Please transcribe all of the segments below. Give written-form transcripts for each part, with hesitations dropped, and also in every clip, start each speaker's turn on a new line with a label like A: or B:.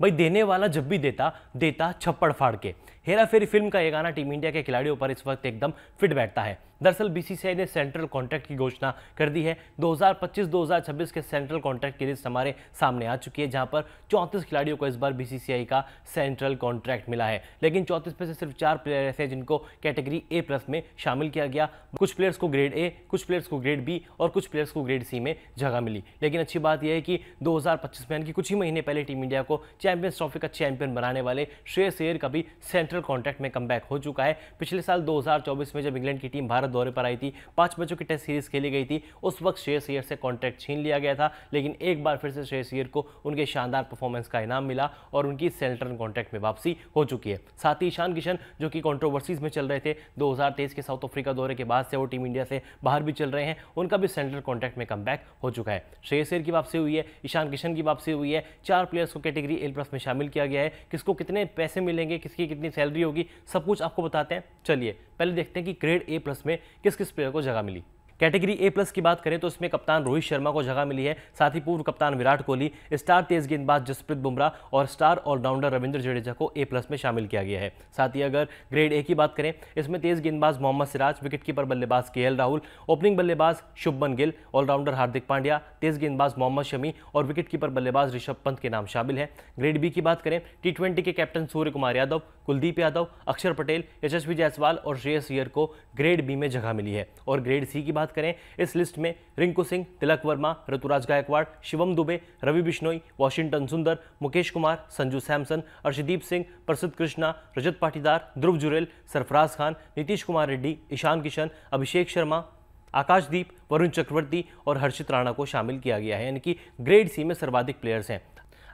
A: भाई देने वाला जब भी देता देता छप्पड़ फाड़ के। हेरा फेरी फिल्म का ये गाना टीम इंडिया के खिलाड़ियों पर इस वक्त एकदम फिट बैठता है। दरअसल बीसीसीआई ने सेंट्रल कॉन्ट्रैक्ट की घोषणा कर दी है। 2025-2026 के सेंट्रल कॉन्ट्रैक्ट की लिस्ट हमारे सामने आ चुकी है, जहां पर 34 खिलाड़ियों को इस बार बीसीसीआई का सेंट्रल कॉन्ट्रैक्ट मिला है। लेकिन 34 में से सिर्फ 4 प्लेयर ऐसे हैं जिनको कैटेगरी ए प्लस में शामिल किया गया। कुछ प्लेयर्स को ग्रेड ए, कुछ प्लेयर्स को ग्रेड बी और कुछ प्लेयर्स को ग्रेड सी में जगह मिली। लेकिन अच्छी बात यह है कि 2025 में यानी कि कुछ ही महीने पहले टीम इंडिया को चैंपियंस ट्रॉफी का चैंपियन बनाने वाले श्रेयस अय्यर का भी सेंट्रल कॉन्ट्रैक्ट में कमबैक हो चुका है। पिछले साल 2024 में जब इंग्लैंड की टीम भारत दौरे पर आई थी, 5 मैचों की टेस्ट सीरीज खेली गई थी, उस वक्त श्रेयस अय्यर से कॉन्ट्रैक्ट छीन लिया गया था। लेकिन एक बार फिर से श्रेयस अय्यर को उनके शानदार परफॉर्मेंस का इनाम मिला और उनकी सेंट्रल कॉन्ट्रैक्ट में वापसी हो चुकी है। साथ ही ईशान किशन, जो कि कंट्रोवर्सीज में चल रहे थे, 2023 के साउथ अफ्रीका दौरे के बाद से वो टीम इंडिया से बाहर भी चल रहे हैं, उनका भी सेंट्रल कॉन्ट्रैक्ट में कमबैक हो चुका है। श्रेयस अय्यर की वापसी हुई है, ईशान किशन की वापसी हुई है। 4 प्लेयर्स को कैटेगरी ए प्लस में शामिल किया गया है। किसको कितने पैसे मिलेंगे, किसकी कितनी सैलरी होगी, सब कुछ आपको बताते हैं। चलिए पहले देखते हैं कि ग्रेड ए प्लस में किस किस प्लेयर को जगह मिली। कैटेगरी ए प्लस की बात करें तो इसमें कप्तान रोहित शर्मा को जगह मिली है, साथ ही पूर्व कप्तान विराट कोहली, स्टार तेज गेंदबाज जसप्रीत बुमराह और स्टार ऑलराउंडर रविंद्र जडेजा को ए प्लस में शामिल किया गया है। साथ ही अगर ग्रेड ए की बात करें, इसमें तेज गेंदबाज मोहम्मद सिराज, विकेटकीपर बल्लेबाज केएल राहुल, ओपनिंग बल्लेबाज शुभमन गिल, ऑलराउंडर हार्दिक पांड्या, तेज गेंदबाज मोहम्मद शमी और विकेटकीपर बल्लेबाज ऋषभ पंत के नाम शामिल है। ग्रेड बी की बात करें, टी20 के कैप्टन सूर्य कुमार यादव, कुलदीप यादव, अक्षर पटेल, यशस्वी जायसवाल और श्रेयस अय्यर को ग्रेड बी में जगह मिली है। और ग्रेड सी की बात करें, इस लिस्ट में रिंकू सिंह, तिलक वर्मा, ऋतुराज गायकवाड़, शिवम दुबे, रवि बिश्नोई, वॉशिंगटन सुंदर, मुकेश कुमार, संजू सैमसन, अर्शदीप सिंह, प्रसिद्ध कृष्णा, रजत पाटीदार, ध्रुव जुरेल, सरफराज खान, नीतीश कुमार रेड्डी, ईशान किशन, अभिषेक शर्मा, आकाशदीप, वरुण चक्रवर्ती और हर्षित राणा को शामिल किया गया है। यानी कि ग्रेड सी में सर्वाधिक प्लेयर्स हैं।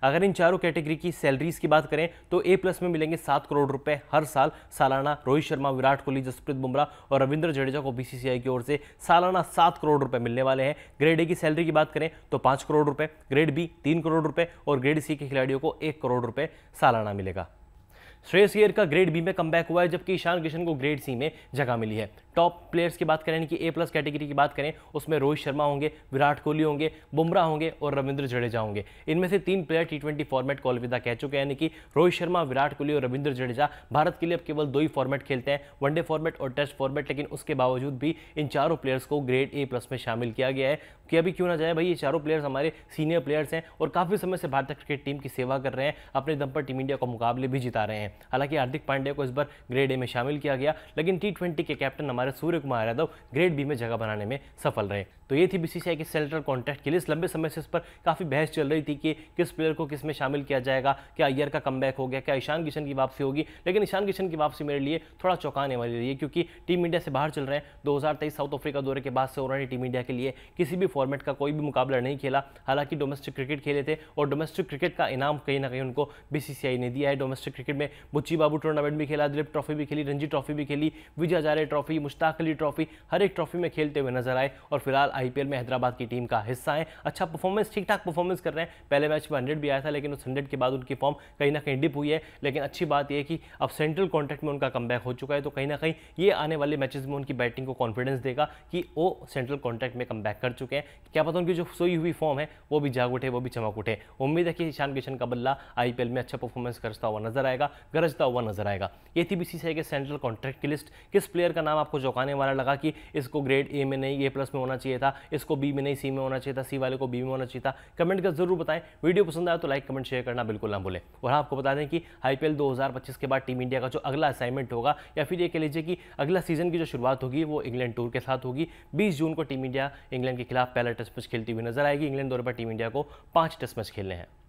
A: अगर इन चारों कैटेगरी की सैलरीज की बात करें तो ए प्लस में मिलेंगे 7 करोड़ रुपए हर साल सालाना। रोहित शर्मा, विराट कोहली, जसप्रीत बुमराह और रविंद्र जडेजा को बीसीसीआई की ओर से सालाना 7 करोड़ रुपए मिलने वाले हैं। ग्रेड ए की सैलरी की बात करें तो 5 करोड़ रुपए, ग्रेड बी 3 करोड़ रुपए और ग्रेड सी के खिलाड़ियों को 1 करोड़ रुपए सालाना मिलेगा। श्रेयस अय्यर का ग्रेड बी में कमबैक हुआ है, जबकि ईशान किशन को ग्रेड सी में जगह मिली है। टॉप प्लेयर्स की बात करें कि ए प्लस कैटेगरी की बात करें, उसमें रोहित शर्मा होंगे, विराट कोहली होंगे, बुमराह होंगे और रविंद्र जडेजा होंगे। इनमें से 3 प्लेयर टी20 फॉर्मेट को अलविदा कह चुके हैं, यानी कि रोहित शर्मा, विराट कोहली और रविंद्र जडेजा भारत के लिए अब केवल 2 ही फॉर्मेट खेलते हैं, वनडे फॉर्मेट और टेस्ट फॉर्मेट। लेकिन उसके बावजूद भी इन चारों प्लेयर्स को ग्रेड ए प्लस में शामिल किया गया है कि अभी क्यों ना जाए भाई, ये चारों प्लेयर्स हमारे सीनियर प्लेयर्स हैं और काफी समय से भारतीय क्रिकेट टीम की सेवा कर रहे हैं, अपने दम पर टीम इंडिया को मुकाबले भी जिता रहे हैं। हालांकि हार्दिक पांड्या को इस बार ग्रेड ए में शामिल किया गया, लेकिन टी20 के कैप्टन हमारे सूर्य कुमार यादव ग्रेड बी में जगह बनाने में सफल रहे। तो ये थी बीसीसीआई की सेंट्रल कॉन्ट्रैक्ट की लिस्ट। लंबे समय से इस पर काफी बहस चल रही थी कि किस प्लेयर को किस में शामिल किया जाएगा, क्या अय्यर का कमबैक हो गया, क्या ईशान किशन की वापसी होगी। लेकिन ईशान किशन की वापसी मेरे लिए थोड़ा चौंकाने वाली रही है, क्योंकि टीम इंडिया से बाहर चल रहे हैं। 2023 साउथ अफ्रीका दौरे के बाद से उन्होंने टीम इंडिया के लिए किसी भी फॉर्मेट का कोई भी मुकाबला नहीं खेला। हालांकि डोमेस्टिक क्रिकेट खेले थे और डोमेस्टिक क्रिकेट का इनाम कहीं ना कहीं उनको बीसीसीआई ने दिया है। डोमेस्टिक क्रिकेट में बुच्ची बाबू टूर्नामेंट भी खेला, दिलीप ट्रॉफी भी खेली, रणजी ट्रॉफी भी खेली, विजय हजारे ट्रॉफी, मुश्ताक अली ट्रॉफी, हर एक ट्रॉफी में खेलते हुए नजर आए और फिलहाल आईपीएल में हैदराबाद की टीम का हिस्सा है। अच्छा परफॉर्मेंस, ठीक ठाक परफॉर्मेंस कर रहे हैं। पहले मैच में 100 भी आया था, लेकिन उस 100 के बाद उनकी फॉर्म कहीं ना कहीं डिप हुई है। लेकिन अच्छी बात यह है कि अब सेंट्रल कॉन्ट्रैक्ट में उनका कमबैक हो चुका है, तो कहीं ना कहीं ये आने वाले मैचेस में उनकी बैटिंग को कॉन्फिडेंस देगा कि वो सेंट्रल कॉन्ट्रैक्ट में कमबैक कर चुके हैं। क्या पता उनकी जो सोई हुई फॉर्म है वो भी जाग उठे, वो भी चमक उठे। उम्मीद है कि ईशान किशन का बल्ला आईपीएल में अच्छा परफॉर्मेंस करता हुआ नजर आएगा, गरजता हुआ नजर आएगा। ये थी बीसीसीआई के सेंट्रल कॉन्ट्रैक्ट की लिस्ट। किस प्लेयर का नाम आपको चौंकाने वाला लगा कि इसको ग्रेड ए में नहीं, ए प्लस में होना चाहिए था, इसको बी में नहीं, सी में होना चाहिए था, सी वाले को बी में होना चाहिए था? कमेंट कर जरूर बताएं। वीडियो पसंद आया तो लाइक, कमेंट, शेयर करना बिल्कुल ना भूलें। और आपको बता दें कि आईपीएल 2025 के बाद टीम इंडिया का जो अगला असाइनमेंट होगा, या फिर ये कह लीजिए कि अगला सीजन की जो शुरुआत होगी, वो इंग्लैंड टूर के साथ होगी। 20 जून को टीम इंडिया इंग्लैंड के खिलाफ पहला टेस्ट मैच खेलती हुई नजर आएगी। इंग्लैंड दौरे पर टीम इंडिया को 5 टेस्ट मैच खेलने हैं।